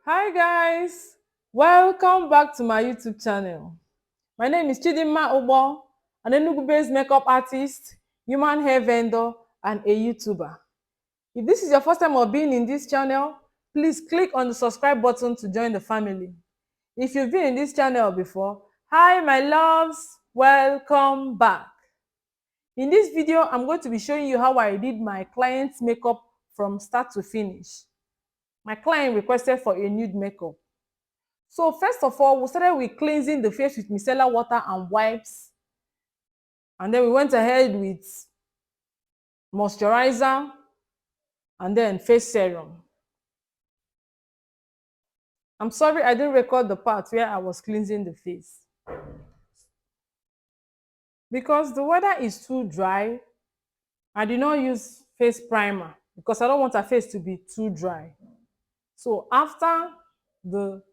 Hi guys, welcome back to my YouTube channel. My name is Dimmaugbor, an Enugu-based makeup artist, human hair vendor, and a YouTuber. If this is your first time of being in this channel, please click on the subscribe button to join the family. If you've been in this channel before, hi my loves, welcome back. In this video, I'm going to be showing you how I did my client's makeup from start to finish. My client requested for a nude makeup. So first of all, we started with cleansing the face with micellar water and wipes. And then we went ahead with moisturizer and then face serum. I'm sorry I didn't record the part where I was cleansing the face. Because the weather is too dry, I did not use face primer because I don't want her face to be too dry. So after the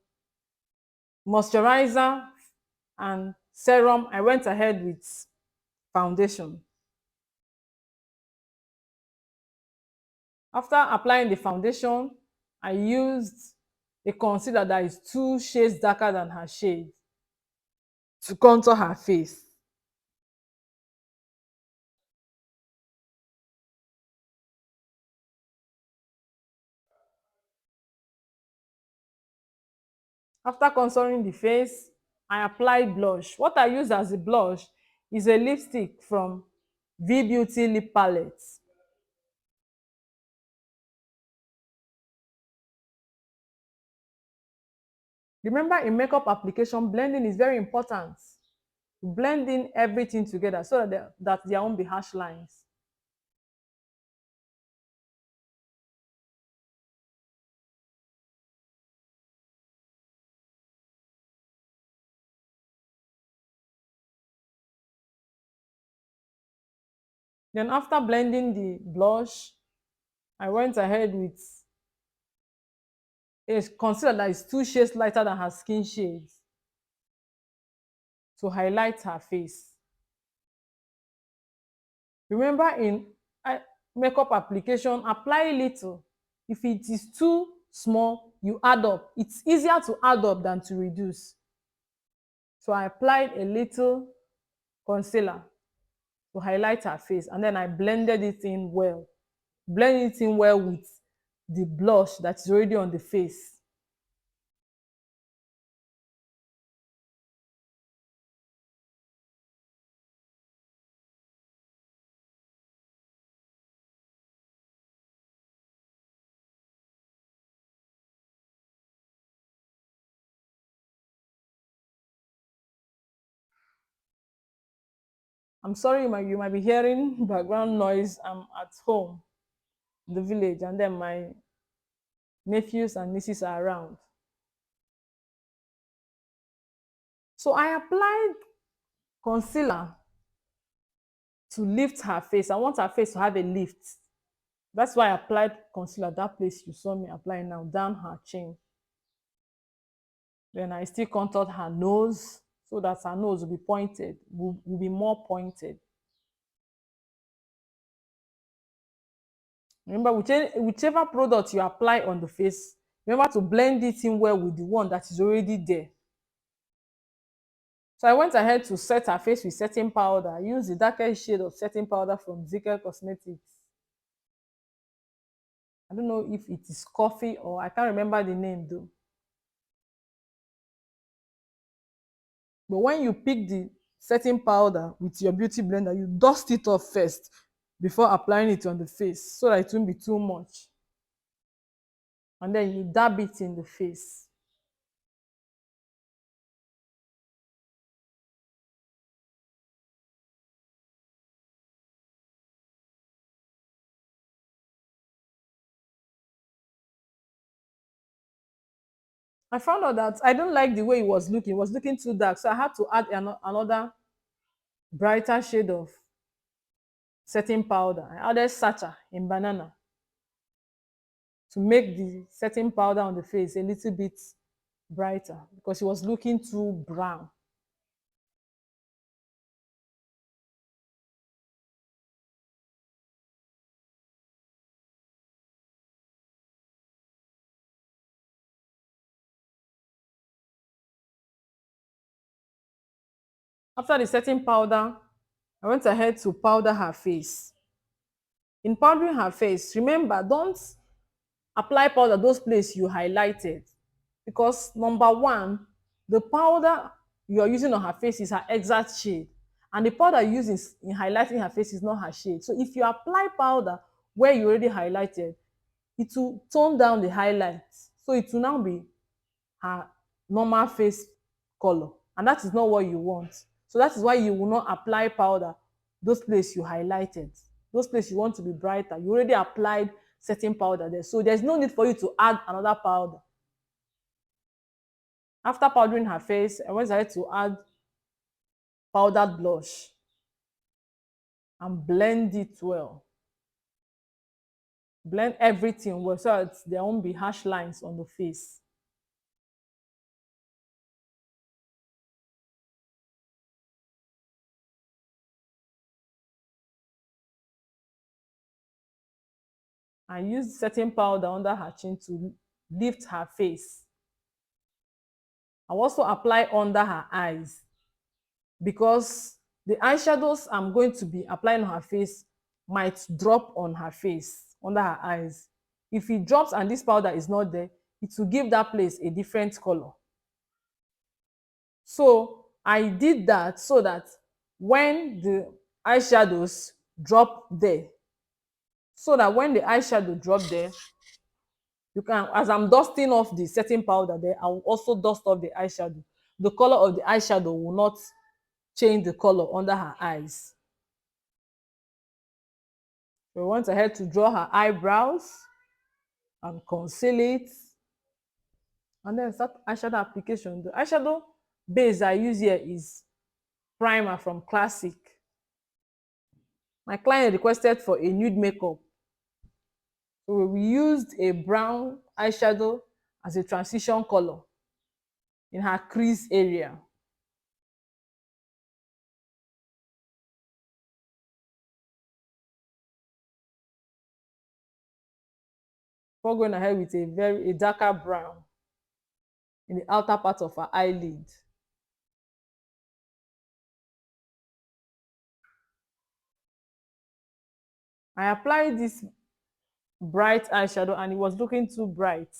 moisturizer and serum, I went ahead with foundation. After applying the foundation, I used a concealer that is 2 shades darker than her shade to contour her face. After contouring the face, I applied blush. What I use as a blush is a lipstick from V Beauty Lip Palette. Remember, in makeup application, blending is very important. Blending everything together so that there won't be harsh lines. Then after blending the blush, I went ahead with a concealer that is 2 shades lighter than her skin shade to highlight her face. Remember, in makeup application, apply little. If it is too small, you add up. It's easier to add up than to reduce. So I applied a little concealer to highlight her face, and then I blended it in well. Blend it in well with the blush that is already on the face. I'm sorry, you might be hearing background noise. I'm at home in the village, and then my nephews and nieces are around. So I applied concealer to lift her face. I want her face to have a lift. That's why I applied concealer that place you saw me applying now, down her chin. Then I still contoured her nose so that her nose will be pointed, will be more pointed. Remember, whichever product you apply on the face, remember to blend it in well with the one that is already there. So I went ahead to set her face with setting powder. I used the darkest shade of setting powder from Gele Cosmetics. I don't know if it is coffee or I can't remember the name though. But when you pick the setting powder with your beauty blender, you dust it off first before applying it on the face so that it won't be too much. And then you dab it in the face. I found out that I don't like the way it was looking. It was looking too dark. So I had to add another brighter shade of setting powder. I added Sacha in banana to make the setting powder on the face a little bit brighter because it was looking too brown. After the setting powder, I went ahead to powder her face. In powdering her face, remember, don't apply powder those places you highlighted, because number one, the powder you are using on her face is her exact shade, and the powder you use in highlighting her face is not her shade. So if you apply powder where you already highlighted, it will tone down the highlights, so it will now be her normal face color, and that is not what you want. So that is why you will not apply powder those places you highlighted. Those places you want to be brighter, you already applied setting powder there, so there's no need for you to add another powder. After powdering her face, I went ahead to add powdered blush and blend it well. Blend everything well so that there won't be harsh lines on the face. I used setting powder under her chin to lift her face. I also apply under her eyes, because the eyeshadows I'm going to be applying on her face might drop on her face under her eyes. If it drops and this powder is not there, it will give that place a different color. So I did that so that when the eyeshadows drop there, so that when the eyeshadow drop there, you can, as I'm dusting off the setting powder there, I will also dust off the eyeshadow. The color of the eyeshadow will not change the color under her eyes. So we went ahead to draw her eyebrows and conceal it, and then start eyeshadow application. The eyeshadow base I use here is primer from Classic. My client requested for a nude makeup, so we used a brown eyeshadow as a transition color in her crease area. Before going ahead with a darker brown in the outer part of her eyelid. I applied this bright eyeshadow and it was looking too bright,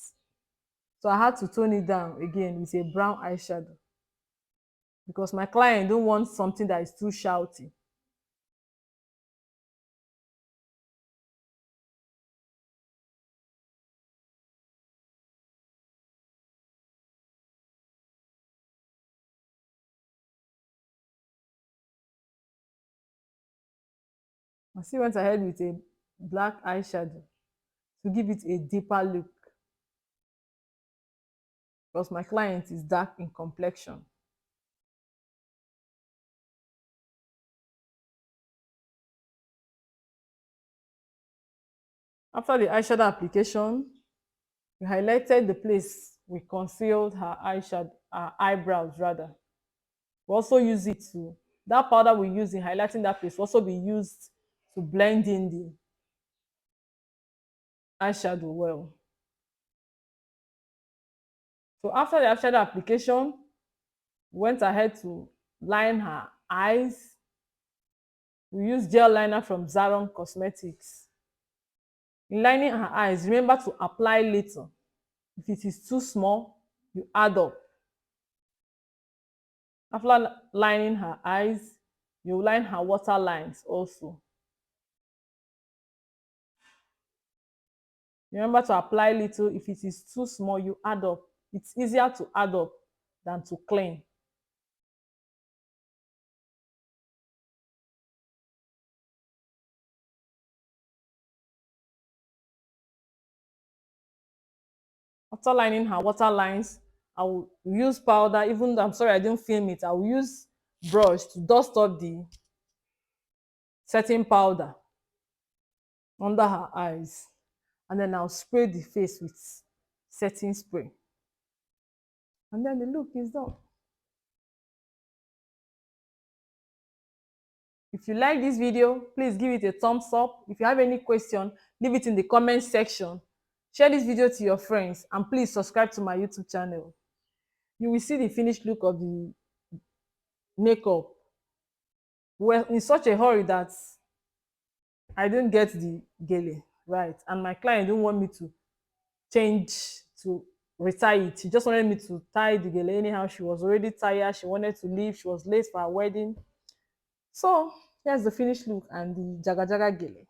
so I had to tone it down again with a brown eyeshadow, because my client don't want something that is too shouty. I still went ahead with a black eyeshadow to give it a deeper look, because my client is dark in complexion. After the eyeshadow application, we highlighted the place we concealed her eyeshadow, her eyebrows rather. We also use it to, that powder we use in highlighting that place will also be used to blend in the eyeshadow well. So after the eyeshadow application, we went ahead to line her eyes. We use gel liner from Zaron Cosmetics. In lining her eyes, remember to apply little. If it is too small, you add up. After lining her eyes, you line her water lines also. Remember to apply little. If it is too small, you add up. It's easier to add up than to clean. After lining her water lines, I will use powder. Even though I'm sorry I didn't film it, I will use brush to dust up the setting powder under her eyes, and then I'll spray the face with setting spray, and then the look is done. If you like this video, please give it a thumbs up. If you have any question, leave it in the comment section. Share this video to your friends, and please subscribe to my YouTube channel. You will see the finished look of the makeup We were in such a hurry that I didn't get the gele right, and my client didn't want me to change to retie it. She just wanted me to tie the gele anyhow. She was already tired. She wanted to leave. She was late for her wedding. So here's the finished look and the Jagajaga gele.